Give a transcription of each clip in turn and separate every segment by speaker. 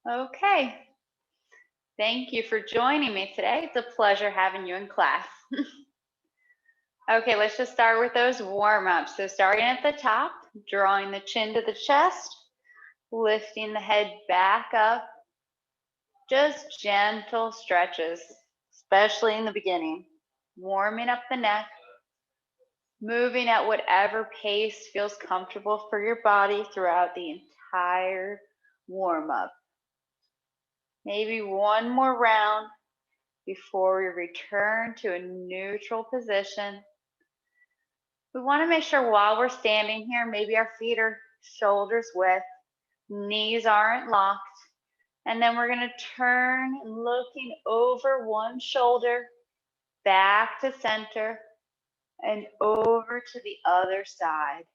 Speaker 1: Okay, thank you for joining me today. It's a pleasure having you in class. Okay, let's just start with those warm-ups. So starting at the top, drawing the chin to the chest, lifting the head back up, just gentle stretches, especially in the beginning. Warming up the neck, moving at whatever pace feels comfortable for your body throughout the entire warm-up. Maybe one more round before we return to a neutral position. We want to make sure while we're standing here, maybe our feet are shoulders width, knees aren't locked, and then we're going to turn looking over one shoulder, back to center, and over to the other side.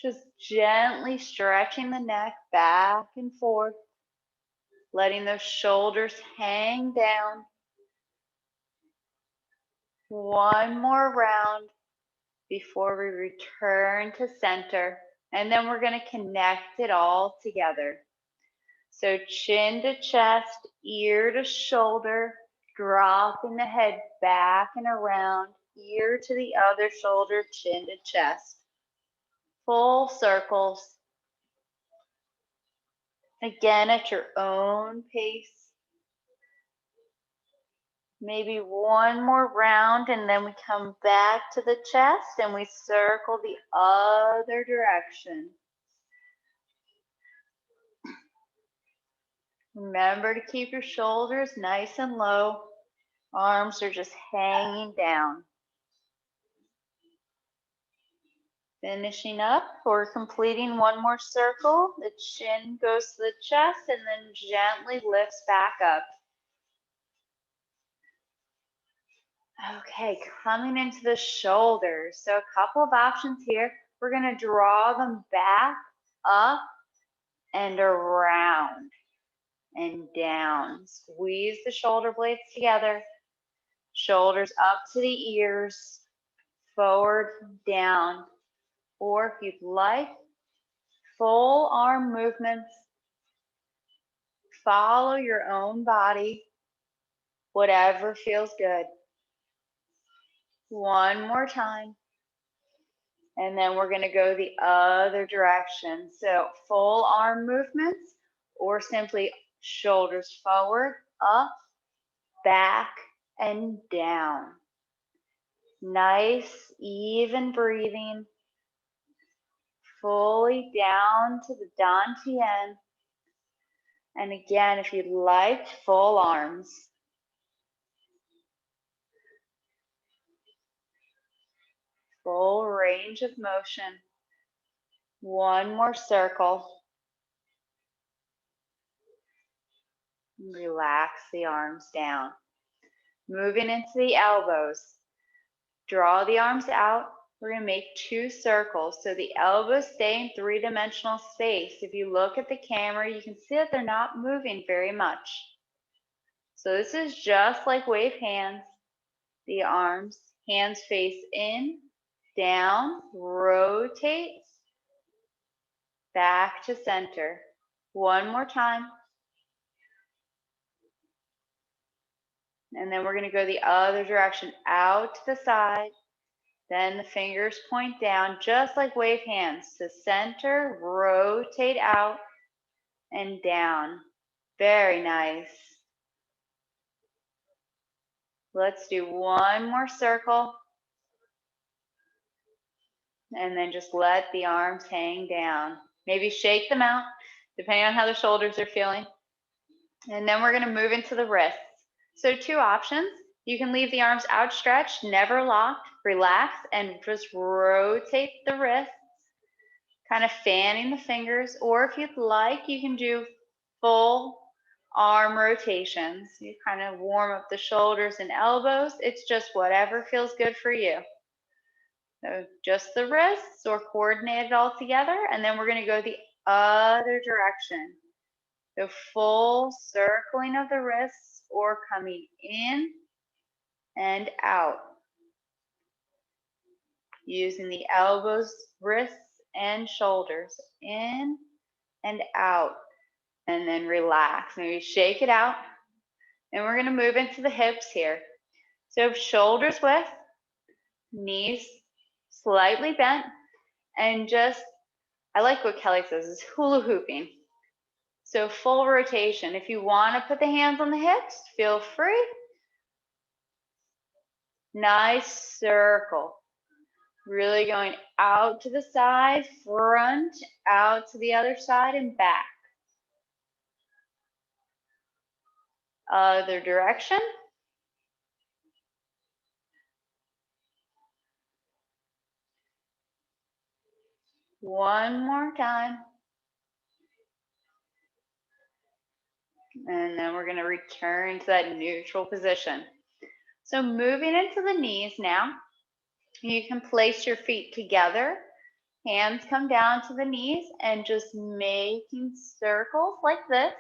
Speaker 1: Just gently stretching the neck back and forth, letting those shoulders hang down. One more round before we return to center, and then we're going to connect it all together. So chin to chest, ear to shoulder, dropping the head back and around, ear to the other shoulder, chin to chest. Full circles. Again, at your own pace. Maybe one more round, and then we come back to the chest and we circle the other direction. Remember to keep your shoulders nice and low. Arms are just hanging down. Finishing up, or completing one more circle. The chin goes to the chest and then gently lifts back up. Okay, coming into the shoulders. So a couple of options here. We're going to draw them back, up, and around, and down. Squeeze the shoulder blades together. Shoulders up to the ears, forward, down. Or if you'd like, full arm movements. Follow your own body, whatever feels good. One more time. And then we're going to go the other direction. So full arm movements, or simply shoulders forward, up, back, and down. Nice, even breathing. Fully down to the dantian. And again, if you'd like, full arms. Full range of motion. One more circle. Relax the arms down. Moving into the elbows. Draw the arms out. We're going to make two circles. So the elbows stay in three-dimensional space. If you look at the camera, you can see that they're not moving very much. So this is just like wave hands. The arms, hands face in, down, rotate, back to center. One more time. And then we're going to go the other direction, out to the side. Then the fingers point down, just like wave hands, to center, rotate out, and down. Very nice. Let's do one more circle. And then just let the arms hang down. Maybe shake them out, depending on how the shoulders are feeling. And then we're going to move into the wrists. So two options. You can leave the arms outstretched, never locked, relax, and just rotate the wrists, kind of fanning the fingers. Or if you'd like, you can do full arm rotations. You kind of warm up the shoulders and elbows. It's just whatever feels good for you. So just the wrists, or coordinate it all together. And then we're going to go the other direction. The full circling of the wrists, or coming in and out. Using the elbows, wrists, and shoulders, in and out. and then relax. Maybe shake it out. And we're going to move into the hips here. So shoulders width, knees slightly bent, and just, I like what Kelly says, is hula hooping. So full rotation. If you want to put the hands on the hips, feel free. Nice circle. Really going out to the side, front, out to the other side, and back. Other direction. One more time. And then we're going to return to that neutral position. So moving into the knees now, you can place your feet together. Hands come down to the knees and just making circles like this.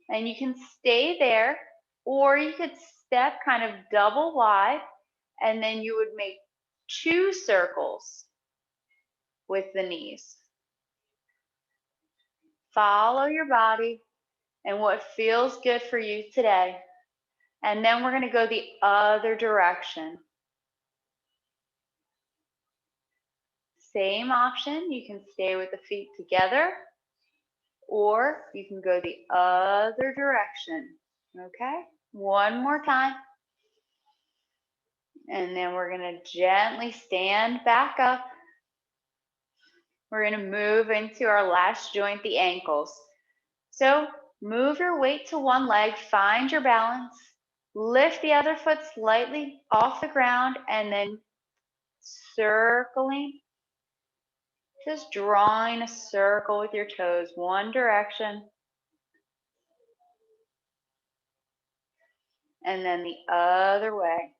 Speaker 1: And you can stay there, or you could step kind of double wide, and then you would make 2 circles with the knees. Follow your body and what feels good for you today. And then we're going to go the other direction. Same option, you can stay with the feet together, or you can go the other direction. Okay, one more time. And then we're going to gently stand back up. We're going to move into our last joint, the ankles. So move your weight to one leg, find your balance, lift the other foot slightly off the ground, and then circling, just drawing a circle with your toes, one direction, and then the other way.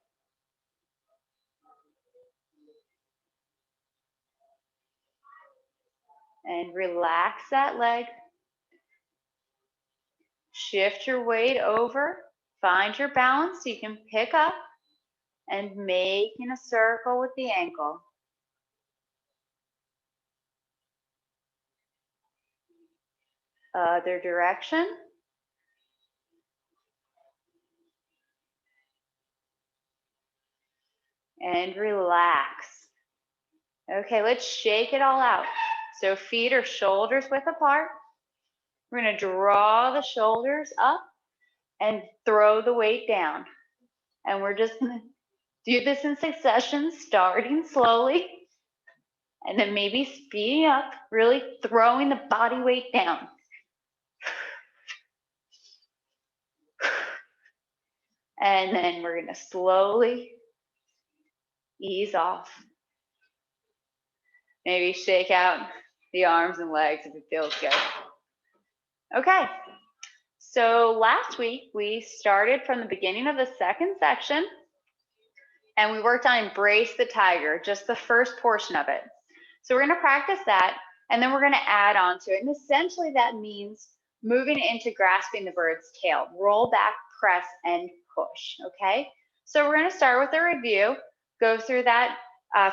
Speaker 1: And relax that leg. Shift your weight over, find your balance so you can pick up and making a circle with the ankle. Other direction. And relax. Okay, let's shake it all out. So feet are shoulders width apart. We're going to draw the shoulders up and throw the weight down. And we're just going to do this in succession, starting slowly, and then maybe speeding up, really throwing the body weight down. And then we're going to slowly ease off. Maybe shake out the arms and legs if it feels good. Okay, so last week we started from the beginning of the second section and we worked on embrace the tiger, just the first portion of it. So we're going to practice that and then we're going to add on to it. And essentially that means moving into grasping the bird's tail, roll back, press, and push, okay? So we're going to start with a review, go through that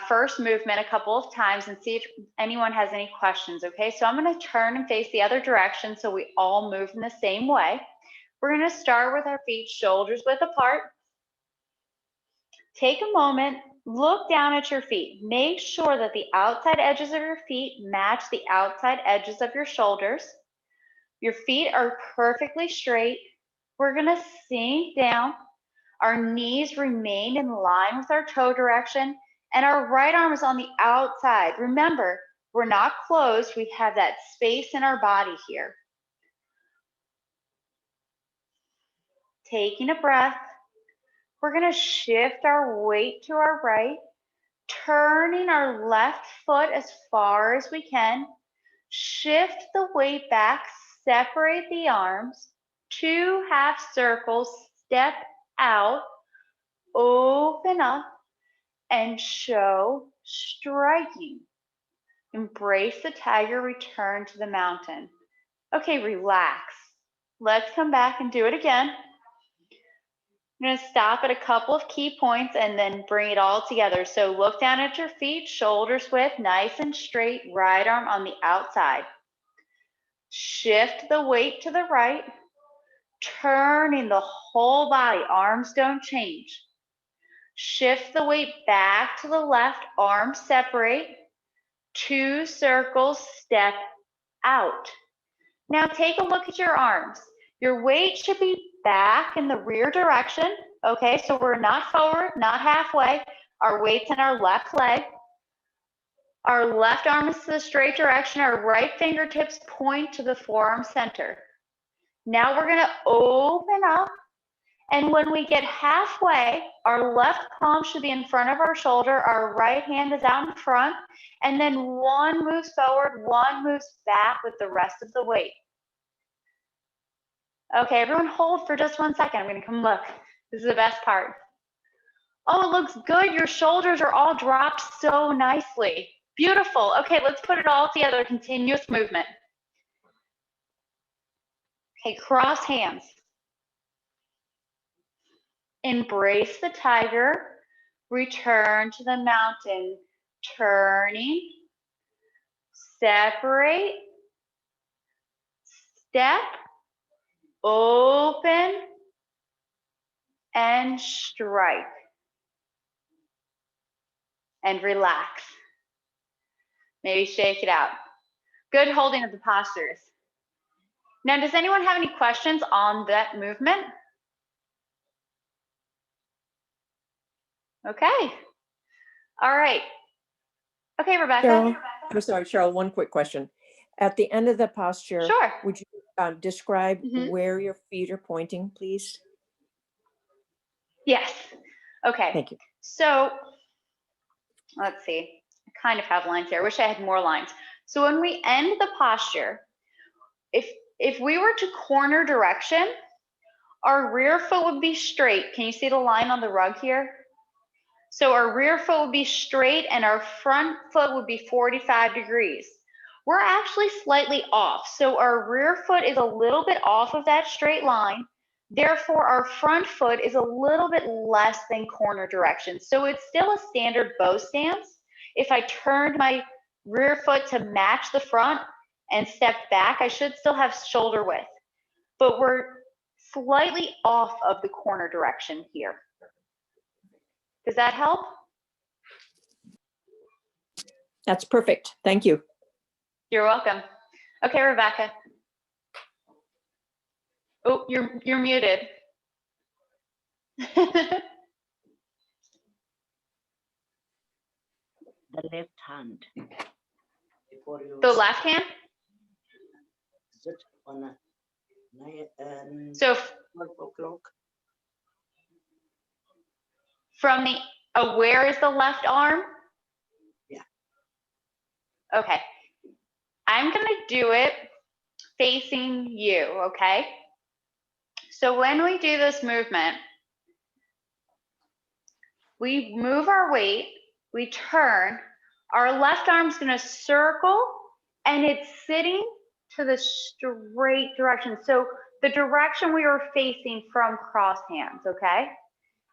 Speaker 1: first movement a couple of times and see if anyone has any questions, okay? So I'm going to turn and face the other direction so we all move in the same way. We're going to start with our feet shoulders width apart. Take a moment, look down at your feet. Make sure that the outside edges of your feet match the outside edges of your shoulders. Your feet are perfectly straight. We're going to sink down. Our knees remain in line with our toe direction, and our right arm is on the outside. Remember, we're not closed. We have that space in our body here. Taking a breath. We're going to shift our weight to our right, turning our left foot as far as we can. Shift the weight back, separate the arms, 2 half circles, step out, open up, and show striking. Embrace the tiger, return to the mountain. Okay, relax. Let's come back and do it again. I'm going to stop at a couple of key points and then bring it all together. So look down at your feet, shoulders width, nice and straight, right arm on the outside. Shift the weight to the right, turning the whole body. Arms don't change. Shift the weight back to the left, arms separate. 2 circles, step out. Now take a look at your arms. Your weight should be back in the rear direction. Okay, so we're not forward, not halfway. Our weight's in our left leg. Our left arm is to the straight direction. Our right fingertips point to the forearm center. Now we're gonna open up, and when we get halfway, our left palm should be in front of our shoulder, our right hand is out in front, and then one moves forward, one moves back with the rest of the weight. Okay, everyone hold for just 1 second. I'm gonna come look. This is the best part. Oh, it looks good. Your shoulders are all dropped so nicely. Beautiful. Okay, let's put it all together, continuous movement. Okay, cross hands. Embrace the tiger. Return to the mountain. Turning. Separate. Step. Open. And strike. And relax. Maybe shake it out. Good holding of the postures. Now, does anyone have any questions on that movement? Okay. All right. Okay, Rebecca.
Speaker 2: Cheryl, I'm sorry, Cheryl, one quick question. At the end of the posture,
Speaker 1: Sure.
Speaker 2: would you describe where your feet are pointing, please?
Speaker 1: Yes. Okay.
Speaker 2: Thank you.
Speaker 1: So let's see. I kind of have lines here. I wish I had more lines. So when we end the posture, if we were to corner direction, our rear foot would be straight. Can you see the line on the rug here? So our rear foot would be straight and our front foot would be 45 degrees. We're actually slightly off. So our rear foot is a little bit off of that straight line. Therefore, our front foot is a little bit less than corner direction. So it's still a standard bow stance. If I turned my rear foot to match the front and stepped back, I should still have shoulder width. But we're slightly off of the corner direction here. Does that help?
Speaker 2: That's perfect. Thank you.
Speaker 1: You're welcome. Okay, Rebecca. Oh, you're muted.
Speaker 3: The left hand.
Speaker 1: The left hand?
Speaker 3: Is it on a
Speaker 1: so
Speaker 3: 12 o'clock?
Speaker 1: From the, where is the left arm?
Speaker 3: Yeah.
Speaker 1: Okay. I'm going to do it facing you, okay? So when we do this movement, we move our weight, we turn, our left arm's going to circle, and it's sitting to the straight direction. So the direction we are facing from cross hands, okay?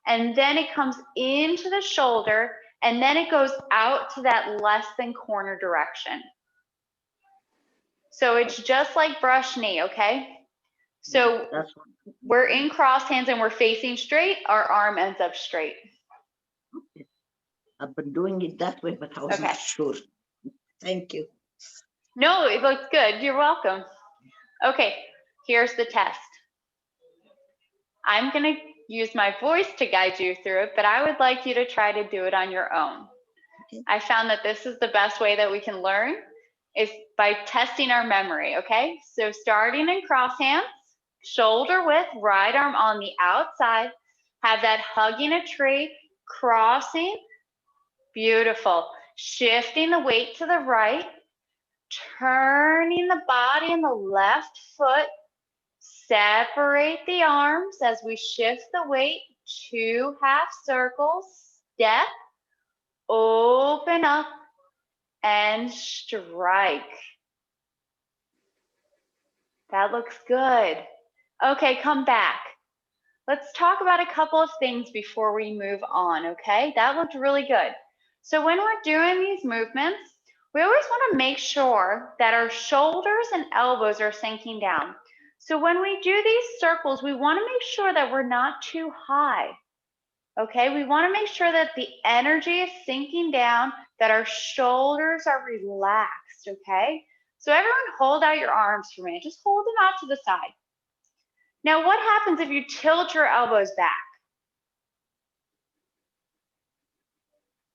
Speaker 1: And then it comes into the shoulder, and then it goes out to that less than corner direction. So it's just like brush knee, okay? So we're in cross hands and we're facing straight, our arm ends up straight.
Speaker 3: Okay. I've been doing it that way, but I was not sure. Thank you.
Speaker 1: No, it looks good. You're welcome. Okay, here's the test. I'm going to use my voice to guide you through it, but I would like you to try to do it on your own. Okay. I found that this is the best way that we can learn is by testing our memory, okay? So starting in cross hands, shoulder width, right arm on the outside, have that hugging a tree, crossing, beautiful. Shifting the weight to the right, turning the body in the left foot, separate the arms as we shift the weight, 2 half circles, step, open up, and strike. That looks good. Okay, come back. Let's talk about a couple of things before we move on, okay? That looked really good. So when we're doing these movements, we always want to make sure that our shoulders and elbows are sinking down. So when we do these circles, we want to make sure that we're not too high. Okay, we want to make sure that the energy is sinking down, that our shoulders are relaxed, okay? So everyone hold out your arms for me. Just hold them out to the side. Now, what happens if you tilt your elbows back?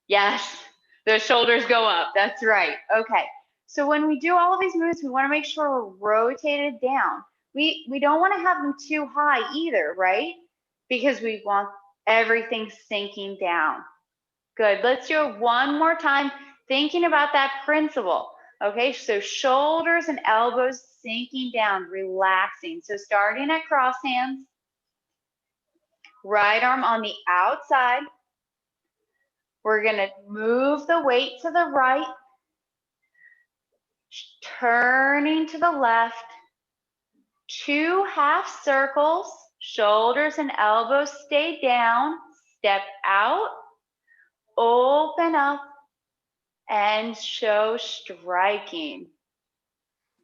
Speaker 1: Yes, the shoulders go up. That's right. Okay, so when we do all of these moves, we want to make sure we're rotated down. We don't want to have them too high either, right? Because we want everything sinking down. Good. Let's do it one more time, thinking about that principle. Okay, so shoulders and elbows sinking down, relaxing. So starting at cross hands, right arm on the outside. We're going to move the weight to the right, turning to the left, 2 half circles, shoulders and elbows stay down, step out, open up, and show striking.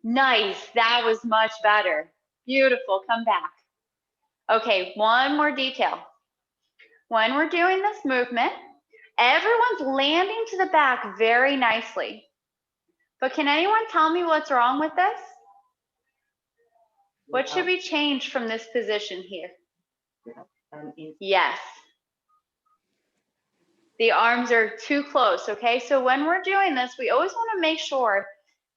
Speaker 1: Nice, that was much better. Beautiful, come back. Okay, one more detail. When we're doing this movement, everyone's landing to the back very nicely. But can anyone tell me what's wrong with this? What should we change from this position here? Yes. The arms are too close, okay? So when we're doing this, we always want to make sure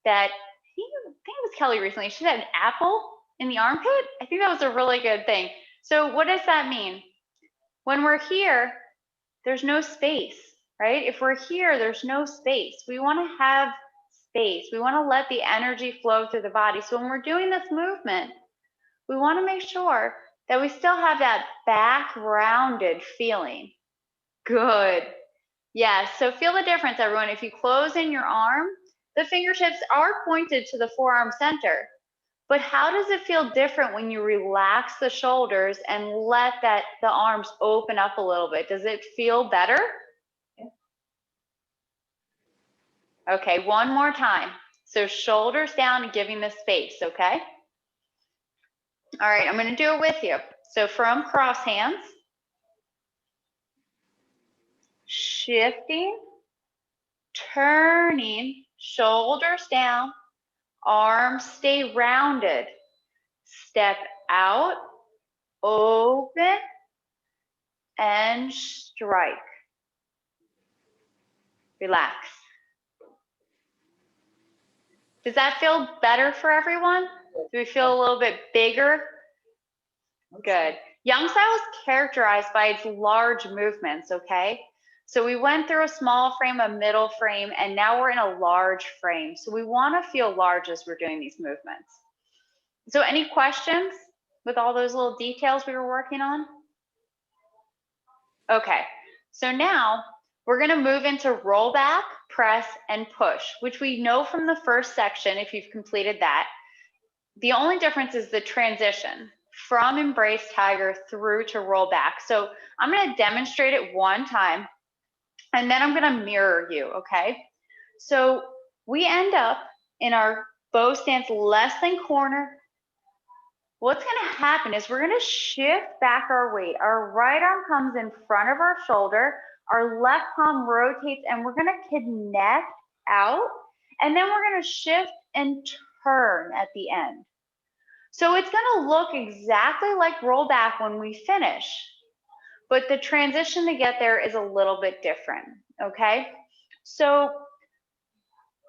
Speaker 1: that, I think it was Kelly recently, she had an apple in the armpit. I think that was a really good thing. So what does that mean? When we're here, there's no space, right? If we're here, there's no space. We want to have space. We want to let the energy flow through the body. So when we're doing this movement, we want to make sure that we still have that back rounded feeling. Good. Yes, so feel the difference, everyone. If you close in your arm, the fingertips are pointed to the forearm center. But how does it feel different when you relax the shoulders and let the arms open up a little bit? Does it feel better? Okay, one more time. So shoulders down and giving the space, okay? All right, I'm going to do it with you. So from cross hands, shifting, turning, shoulders down, arms stay rounded. Step out, open, and strike. Relax. Does that feel better for everyone? Do we feel a little bit bigger? Good. Young style is characterized by its large movements, okay? So we went through a small frame, a middle frame, and now we're in a large frame. So we want to feel large as we're doing these movements. So any questions with all those little details we were working on? Okay, so now we're going to move into rollback, press, and push, which we know from the first section if you've completed that. The only difference is the transition from embrace tiger through to rollback. So I'm going to demonstrate it one time, and then I'm going to mirror you, okay? So we end up in our bow stance less than corner. What's going to happen is we're going to shift back our weight. Our right arm comes in front of our shoulder. Our left palm rotates, and we're going to connect out. And then we're going to shift and turn at the end. So it's going to look exactly like rollback when we finish. But the transition to get there is a little bit different, okay? So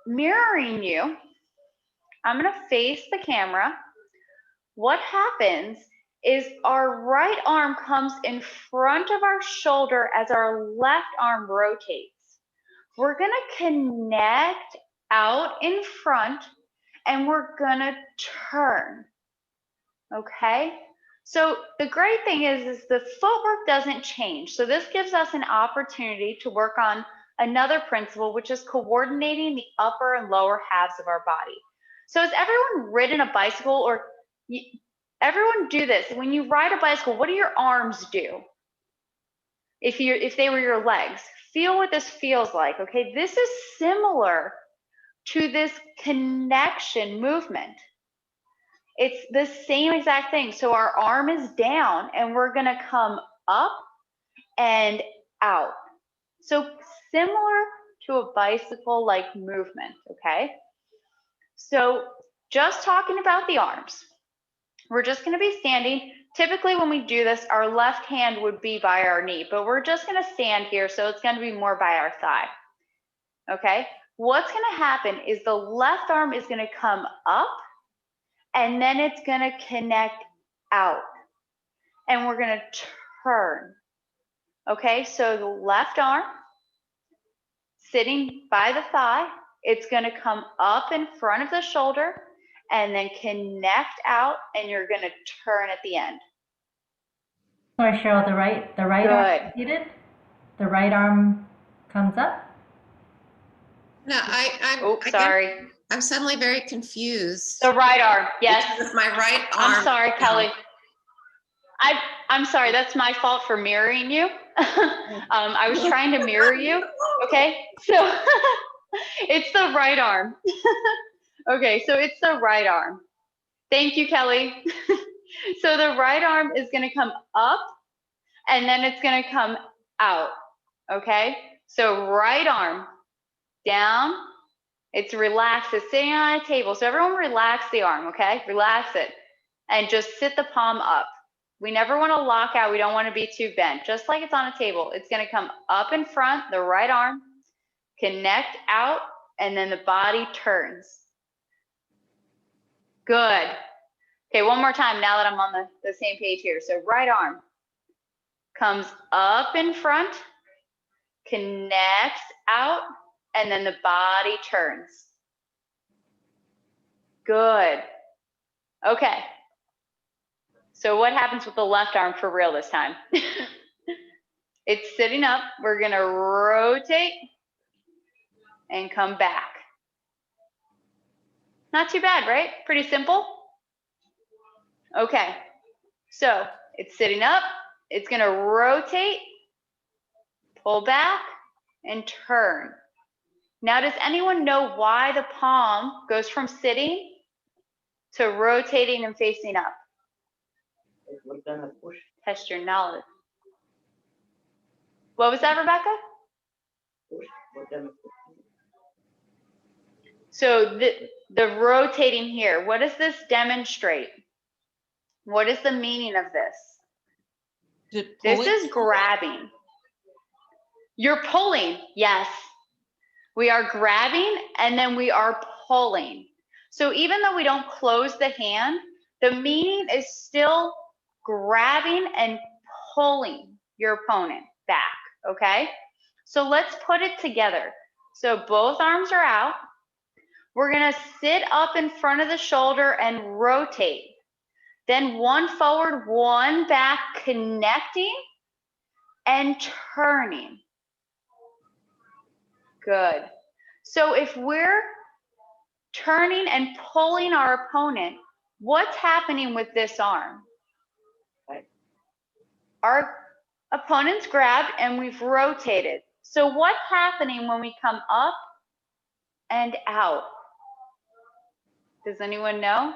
Speaker 1: mirroring you, I'm going to face the camera. What happens is our right arm comes in front of our shoulder as our left arm rotates. We're going to connect out in front, and we're going to turn, okay? So the great thing is the footwork doesn't change. So this gives us an opportunity to work on another principle, which is coordinating the upper and lower halves of our body. So has everyone ridden a bicycle, or everyone do this? When you ride a bicycle, what do your arms do? If they were your legs, feel what this feels like, okay? This is similar to this connection movement. It's the same exact thing. So our arm is down and we're gonna come up and out. So similar to a bicycle-like movement, okay? So just talking about the arms, we're just gonna be standing. Typically when we do this, our left hand would be by our knee, but we're just gonna stand here, so it's gonna be more by our thigh, okay? What's gonna happen is the left arm is gonna come up and then it's gonna connect out and we're gonna turn, okay? So the left arm sitting by the thigh, it's gonna come up in front of the shoulder and then connect out and you're gonna turn at the end.
Speaker 4: Sorry, Cheryl, the right arm seated, the right arm comes up.
Speaker 5: No, I'm suddenly very confused.
Speaker 1: The right arm, yes.
Speaker 5: With my right arm.
Speaker 1: I'm sorry, Kelly. I'm sorry, that's my fault for mirroring you. I was trying to mirror you, okay? So it's the right arm. Okay, so it's the right arm. Thank you, Kelly. So the right arm is gonna come up and then it's gonna come out, okay? So right arm down, it's relaxed, it's sitting on a table. So everyone relax the arm, okay? Relax it and just sit the palm up. We never wanna lock out, we don't wanna be too bent. Just like it's on a table, it's gonna come up in front, the right arm, connect out, and then the body turns. Good. Okay, one more time now that I'm on the same page here. So right arm comes up in front, connects out, and then the body turns. Good. Okay. So what happens with the left arm for real this time? It's sitting up. We're gonna rotate and come back. Not too bad, right? Pretty simple. Okay, so it's sitting up, it's gonna rotate, pull back, and turn. Now, does anyone know why the palm goes from sitting to rotating and facing up?
Speaker 3: We're gonna push.
Speaker 1: Test your knowledge. What was that, Rebecca?
Speaker 3: Push. We're gonna push.
Speaker 1: So the rotating here, what does this demonstrate? What is the meaning of this? This is grabbing. You're pulling, yes. We are grabbing and then we are pulling. So even though we don't close the hand, the meaning is still grabbing and pulling your opponent back, okay? So let's put it together. So both arms are out. We're gonna sit up in front of the shoulder and rotate. Then one forward, one back, connecting and turning. Good. So if we're turning and pulling our opponent, what's happening with this arm? Our opponent's grabbed and we've rotated. So what's happening when we come up and out? Does anyone know?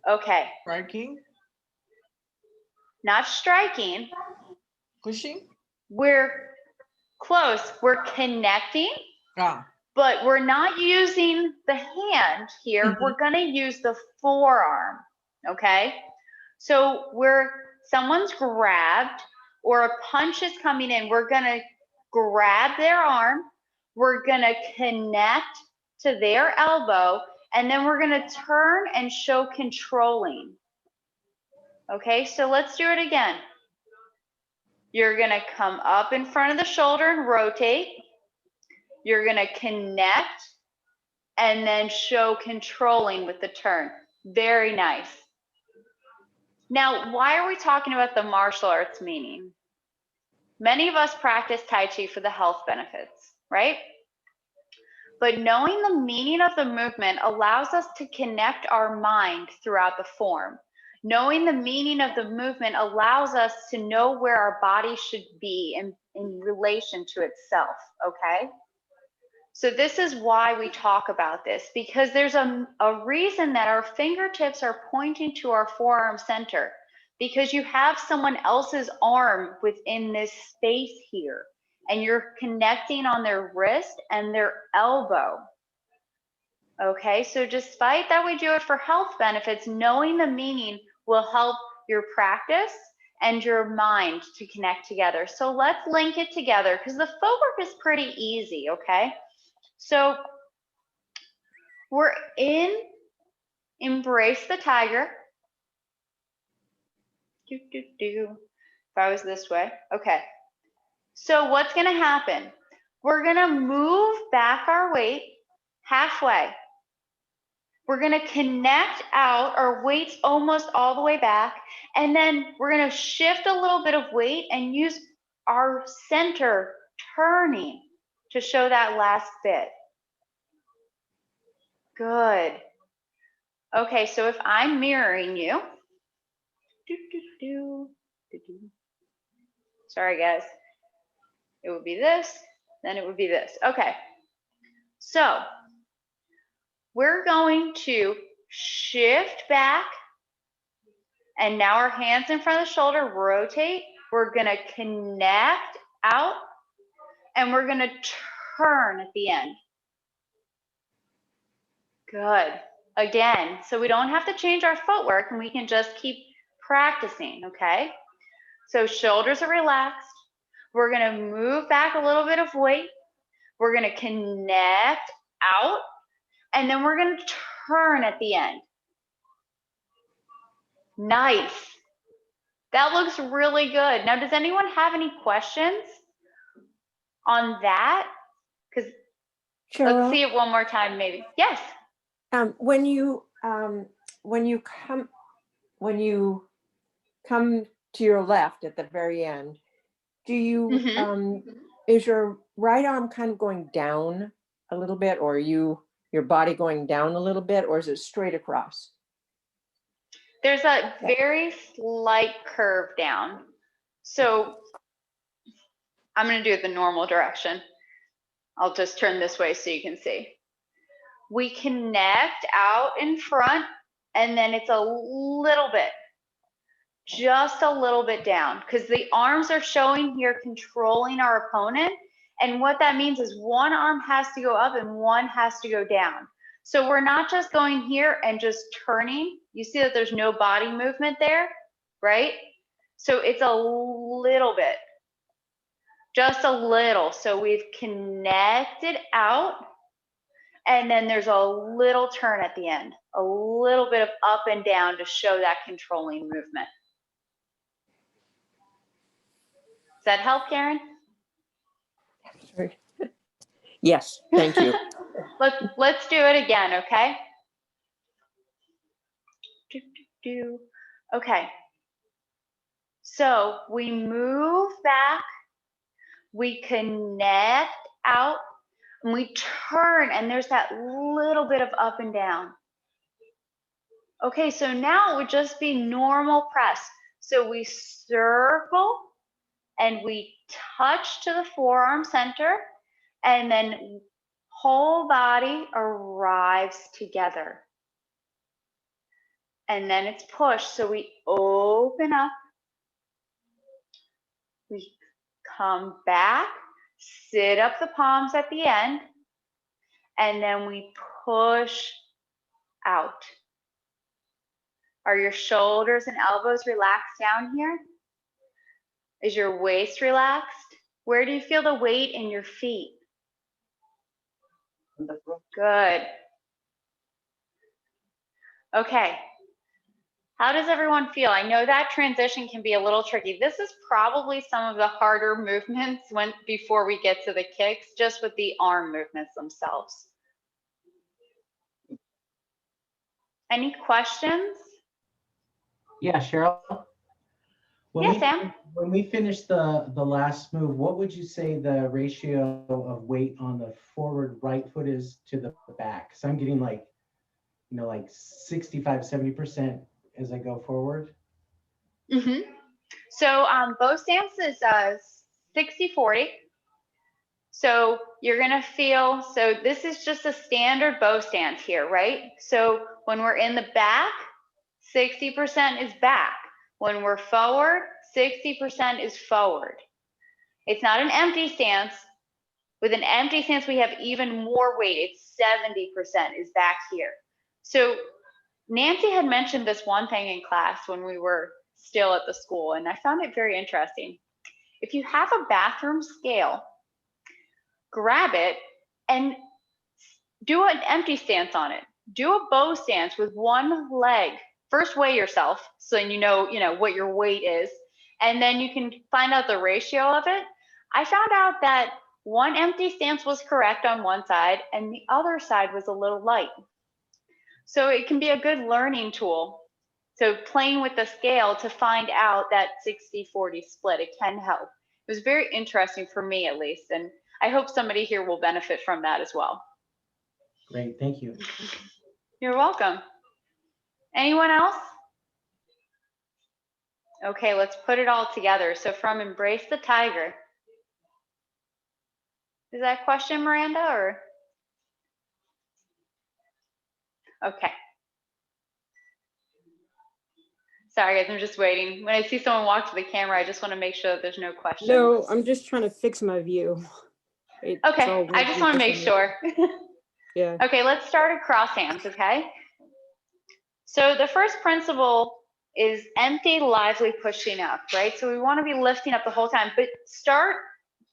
Speaker 1: Okay.
Speaker 6: Striking?
Speaker 1: Not striking.
Speaker 6: Pushing?
Speaker 1: We're close. We're connecting, but we're not using the hand here. We're going to use the forearm, okay? So someone's grabbed or a punch is coming in. We're going to grab their arm. We're going to connect to their elbow, and then we're going to turn and show controlling. Okay, so let's do it again. You're going to come up in front of the shoulder and rotate. You're going to connect and then show controlling with the turn. Very nice. Now, why are we talking about the martial arts meaning? Many of us practice Tai Chi for the health benefits, right? But knowing the meaning of the movement allows us to connect our mind throughout the form. Knowing the meaning of the movement allows us to know where our body should be in relation to itself, okay? So this is why we talk about this, because there's a reason that our fingertips are pointing to our forearm center, because you have someone else's arm within this space here, and you're connecting on their wrist and their elbow. Okay, so despite that we do it for health benefits, knowing the meaning will help your practice and your mind to connect together. So let's link it together, because the footwork is pretty easy, okay? So we're in Embrace the Tiger. If I was this way, okay. So what's gonna happen? We're gonna move back our weight halfway. We're gonna connect out, our weight's almost all the way back, and then we're gonna shift a little bit of weight and use our center turning to show that last bit. Good. Okay, so if I'm mirroring you, sorry guys, it would be this, then it would be this. Okay, so we're going to shift back, and now our hands in front of the shoulder, rotate. We're gonna connect out, and we're gonna turn at the end. Good. Again, so we don't have to change our footwork, and we can just keep practicing, okay? So shoulders are relaxed. We're gonna move back a little bit of weight. We're gonna connect out, and then we're gonna turn at the end. Nice. That looks really good. Now, does anyone have any questions on that? Because let's see it one more time, maybe. Yes.
Speaker 2: When you come to your left at the very end, do you is your right arm kind of going down a little bit, or your body going down a little bit, or is it straight across?
Speaker 1: There's a very slight curve down. So I'm going to do it the normal direction. I'll just turn this way so you can see. We connect out in front, and then it's a little bit, just a little bit down, because the arms are showing here controlling our opponent. And what that means is one arm has to go up and one has to go down. So we're not just going here and just turning. You see that there's no body movement there, right? So it's a little bit, just a little. So we've connected out, and then there's a little turn at the end, a little bit of up and down to show that controlling movement. Does that help, Karen?
Speaker 2: Yes, thank you.
Speaker 1: Let's do it again, okay? Okay. So we move back, we connect out, and we turn, and there's that little bit of up and down. Okay, so now it would just be normal press. So we circle, and we touch to the forearm center, and then whole body arrives together. And then it's push. So we open up, we come back, sit up the palms at the end, and then we push out. Are your shoulders and elbows relaxed down here? Is your waist relaxed? Where do you feel the weight in your feet? Good. Okay. How does everyone feel? I know that transition can be a little tricky. This is probably some of the harder movements before we get to the kicks, just with the arm movements themselves. Any questions?
Speaker 6: Yeah, Cheryl?
Speaker 1: Sam?
Speaker 6: When we finish the last move, what would you say the ratio of weight on the forward right foot is to the back? Because I'm getting like 65, 70% as I go forward.
Speaker 1: So both stances 60-40. So you're gonna feel, so this is just a standard bow stance here, right? So when we're in the back, 60% is back. When we're forward, 60% is forward. It's not an empty stance. With an empty stance, we have even more weight. It's 70% is back here. So Nancy had mentioned this one thing in class when we were still at the school, and I found it very interesting. If you have a bathroom scale, grab it and do an empty stance on it. Do a bow stance with one leg. First, weigh yourself so you know what your weight is, and then you can find out the ratio of it. I found out that one empty stance was correct on one side and the other side was a little light. So it can be a good learning tool. So playing with the scale to find out that 60-40 split, it can help. It was very interesting for me at least, and I hope somebody here will benefit from that as well.
Speaker 6: Great, thank you.
Speaker 1: You're welcome. Anyone else? Okay, let's put it all together. So from Embrace the Tiger. Is that a question, Miranda, or? Okay. Sorry, guys, I'm just waiting. When I see someone walk to the camera, I just want to make sure that there's no questions.
Speaker 7: No, I'm just trying to fix my view.
Speaker 1: Okay, I just want to make sure.
Speaker 7: Yeah.
Speaker 1: Okay, let's start at cross hands, okay? So the first principle is empty, lively pushing up, right? So we want to be lifting up the whole time, but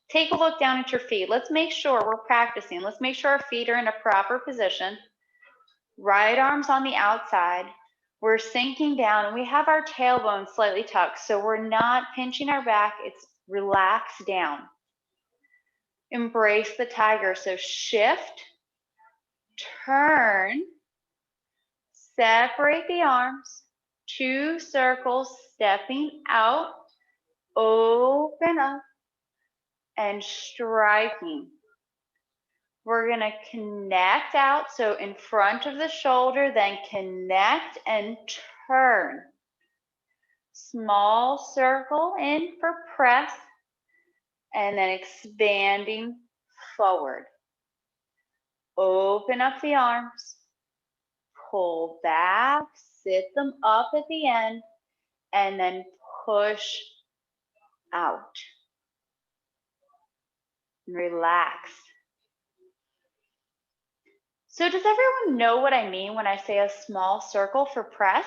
Speaker 1: take a look down at your feet. Let's make sure we're practicing. Let's make sure our feet are in a proper position. Right arms on the outside. We're sinking down and we have our tailbone slightly tucked, so we're not pinching our back, it's relaxed down. Embrace the tiger, so shift, turn, separate the arms, 2 circles, stepping out, open up, and striking. We're gonna connect out, so in front of the shoulder, then connect and turn. Small circle in for press, and then expanding forward. Open up the arms, pull back, sit them up at the end, and then push out. Relax. So does everyone know what I mean when I say a small circle for press?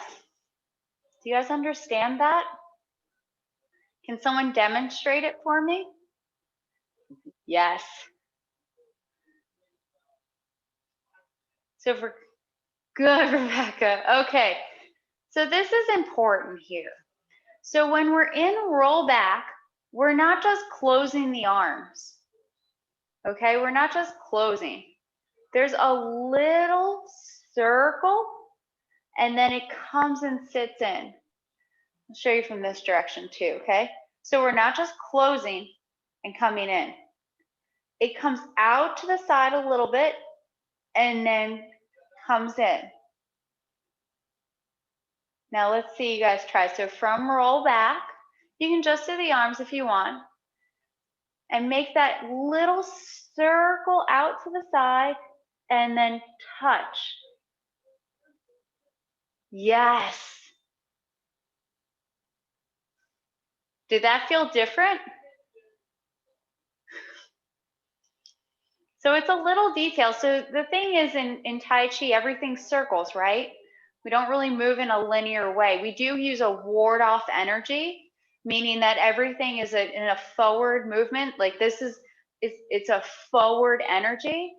Speaker 1: Do you guys understand that? Can someone demonstrate it for me? Yes. So for good, Rebecca. Okay. So this is important here. So when we're in rollback, we're not just closing the arms. Okay, we're not just closing. There's a little circle and then it comes and sits in. I'll show you from this direction too, okay? So we're not just closing and coming in. It comes out to the side a little bit and then comes in. Now let's see you guys try. So from roll back, you can just do the arms if you want and make that little circle out to the side and then touch. Yes. Did that feel different? So it's a little detail. So the thing is in Tai Chi, everything's circles, right? We don't really move in a linear way. We do use a ward off energy, meaning that everything is in a forward movement. Like this is, it's a forward energy.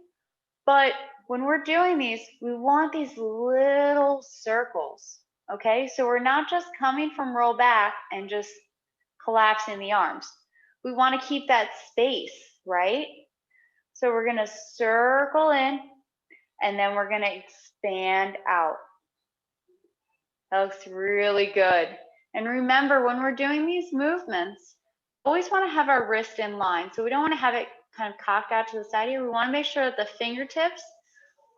Speaker 1: But when we're doing these, we want these little circles, okay? So we're not just coming from roll back and just collapsing the arms. We want to keep that space, right? So we're going to circle in and then we're going to expand out. That looks really good. And remember, when we're doing these movements, always want to have our wrist in line. So we don't want to have it kind of cocked out to the side here. We want to make sure that the fingertips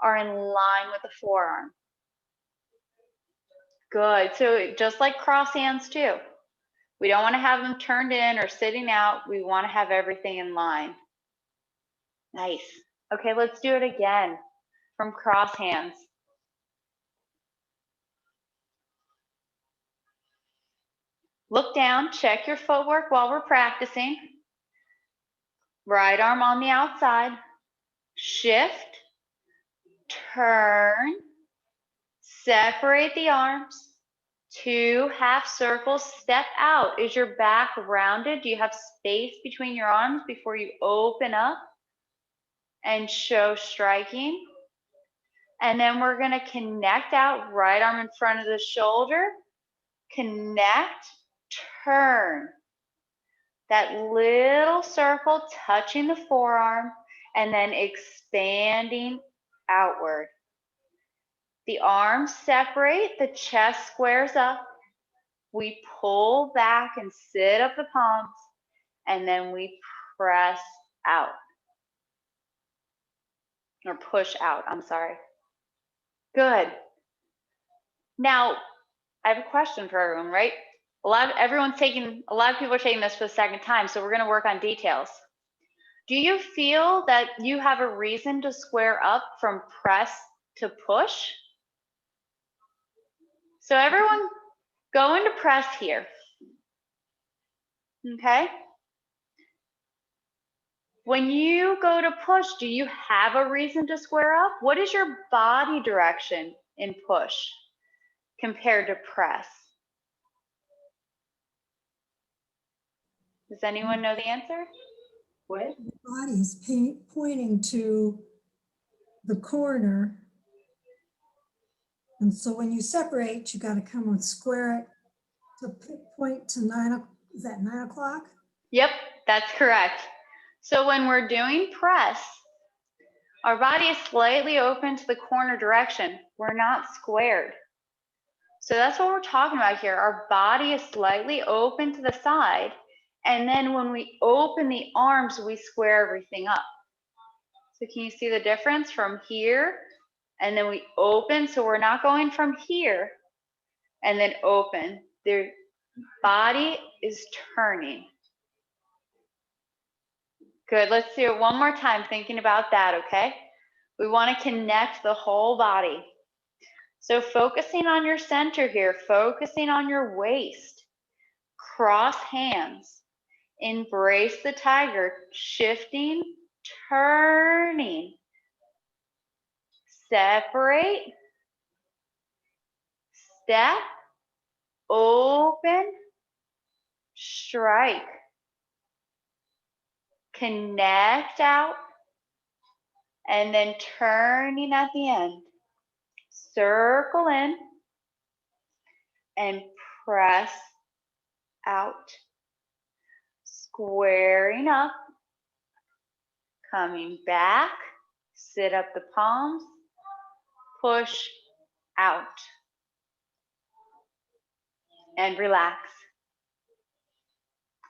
Speaker 1: are in line with the forearm. Good. So just like cross hands too. We don't want to have them turned in or sitting out. We want to have everything in line. Nice. Okay, let's do it again from cross hands. Look down, check your footwork while we're practicing. Right arm on the outside. Shift, turn, separate the arms. 2 half circles, step out. Is your back rounded? Do you have space between your arms before you open up and show striking? And then we're going to connect out, right arm in front of the shoulder, connect, turn. That little circle touching the forearm and then expanding outward. The arms separate, the chest squares up. We pull back and sit up the palms, and then we press out. Or push out, I'm sorry. Good. Now, I have a question for everyone, right? A lot of people are taking this for the second time, so we're going to work on details. Do you feel that you have a reason to square up from press to push? So everyone go into press here. Okay? When you go to push, do you have a reason to square up? What is your body direction in push compared to press? Does anyone know the answer?
Speaker 3: What?
Speaker 8: The body is pointing to the corner. And so when you separate, you got to come and square it to point to 9, is that 9 o'clock?
Speaker 1: Yep, that's correct. So when we're doing press, our body is slightly open to the corner direction. We're not squared. So that's what we're talking about here. Our body is slightly open to the side. And then when we open the arms, we square everything up. So can you see the difference from here? And then we open, so we're not going from here and then open. The body is turning. Good, let's do it one more time, thinking about that, okay? We want to connect the whole body. So focusing on your center here, focusing on your waist, cross hands, embrace the tiger, shifting, turning, separate, step, open, strike, connect out, and then turning at the end. Circle in and press out. Squaring up, coming back, sit up the palms, push out, and relax.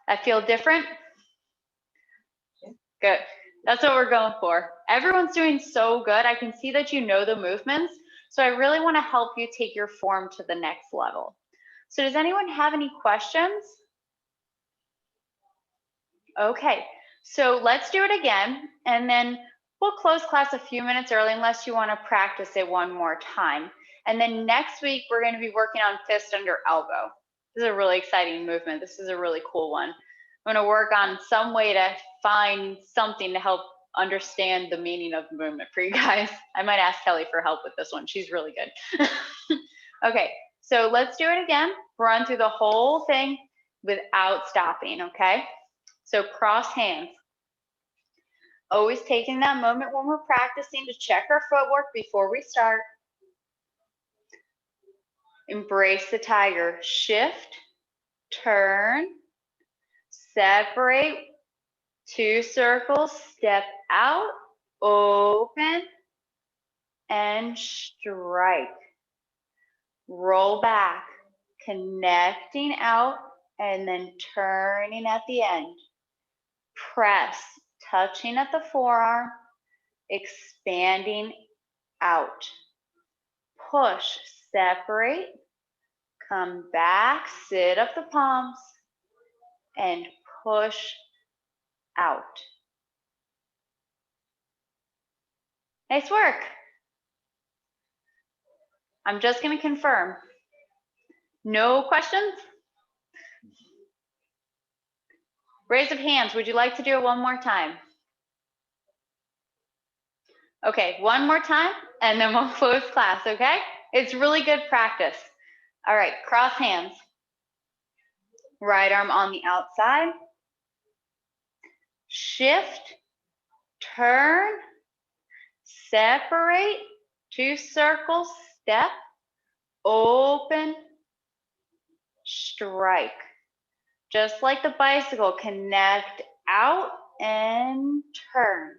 Speaker 1: That feel different? Good. That's what we're going for. Everyone's doing so good. I can see that you know the movements. So I really want to help you take your form to the next level. So does anyone have any questions? Okay, so let's do it again. And then we'll close class a few minutes early unless you want to practice it one more time. And then next week, we're going to be working on fist under elbow. This is a really exciting movement. This is a really cool one. I'm going to work on some way to find something to help understand the meaning of the movement for you guys. I might ask Kelly for help with this one. She's really good. Okay, so let's do it again. Run through the whole thing without stopping, okay? So cross hands. Always taking that moment when we're practicing to check our footwork before we start. Embrace the tiger. Shift, turn, separate, 2 circles, step out, open, and strike. Roll back, connecting out, and then turning at the end. Press, touching at the forearm, expanding out. Push, separate, come back, sit up the palms, and push out. Nice work. I'm just going to confirm. No questions? Raise of hands. Would you like to do it one more time? Okay, one more time, and then we'll close class, okay? It's really good practice. All right, cross hands. Right arm on the outside. Shift, turn, separate, 2 circles, step, open, strike. Just like the bicycle, connect out and turn.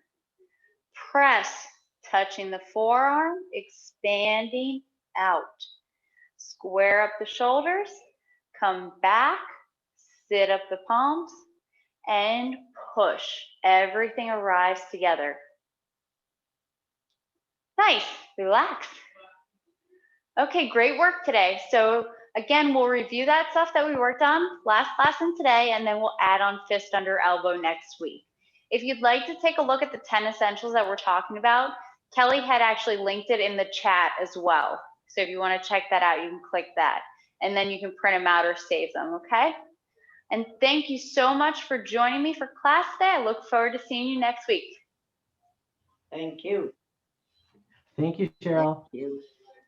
Speaker 1: Press, touching the forearm, expanding out. Square up the shoulders, come back, sit up the palms, and push. Everything arrives together. Nice, relax. Okay, great work today. So again, we'll review that stuff that we worked on last class and today, and then we'll add on fist under elbow next week. If you'd like to take a look at the 10 essentials that we're talking about, Kelly had actually linked it in the chat as well. So if you want to check that out, you can click that, and then you can print them out or save them, okay? And thank you so much for joining me for class today. I look forward to seeing you next week.
Speaker 3: Thank you.
Speaker 6: Thank you, Cheryl.
Speaker 3: Thank you.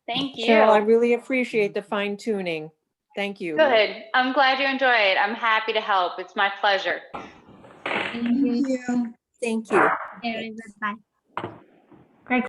Speaker 1: Thank you.
Speaker 2: Cheryl, I really appreciate the fine tuning. Thank you.
Speaker 1: Good. I'm glad you enjoy it. I'm happy to help. It's my pleasure.
Speaker 8: Thank you.
Speaker 2: Thank you.
Speaker 9: Bye.